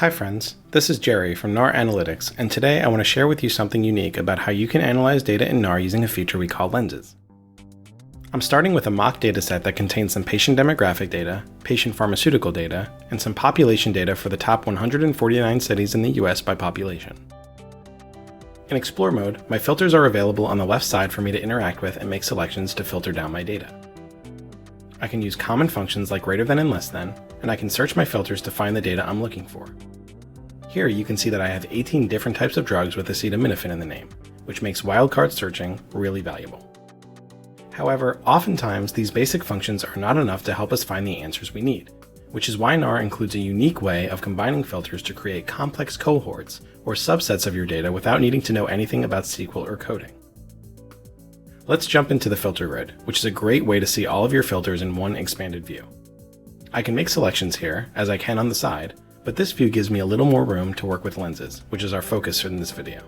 Hi friends, this is Jerry from Knarr Analytics, and today I want to share with you something unique about how you can analyze data in Knarr using a feature we call lenses. I'm starting with a mock dataset that contains some patient demographic data, patient pharmaceutical data, and some population data for the top 149 cities in the US by population. In Explore mode, my filters are available on the left side for me to interact with and make selections to filter down my data. I can use common functions like greater than and less than, and I can search my filters to find the data I'm looking for. Here you can see that I have 18 different types of drugs with acetaminophen in the name, which makes wildcard searching really valuable. However, oftentimes these basic functions are not enough to help us find the answers we need, which is why Knarr includes a unique way of combining filters to create complex cohorts or subsets of your data without needing to know anything about SQL or coding. Let's jump into the filter grid, which is a great way to see all of your filters in one expanded view. I can make selections here, as I can on the side, but this view gives me a little more room to work with lenses, which is our focus in this video.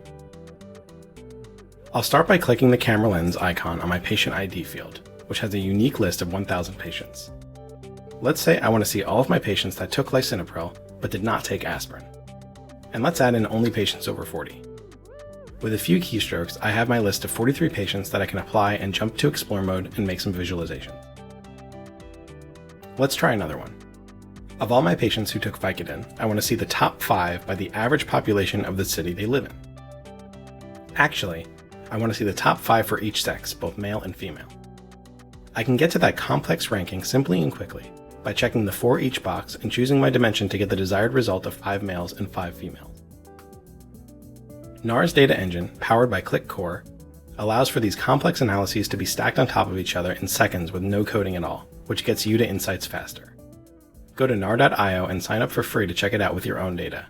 I'll start by clicking the camera lens icon on my patient ID field, which has a unique list of 1,000 patients. Let's say I want to see all of my patients that took lisinopril, but did not take aspirin. And let's add in only patients over 40. With a few keystrokes, I have my list of 43 patients that I can apply and jump to Explore mode and make some visualization. Let's try another one. Of all my patients who took Vicodin, I want to see the top 5 by the average population of the city they live in. Actually, I want to see the top 5 for each sex, both male and female. I can get to that complex ranking simply and quickly by checking the for each box and choosing my dimension to get the desired result of 5 males and 5 females. Knarr's data engine, powered by Qlik Core, allows for these complex analyses to be stacked on top of each other in seconds with no coding at all, which gets you to insights faster. Go to knarr.io and sign up for free to check it out with your own data.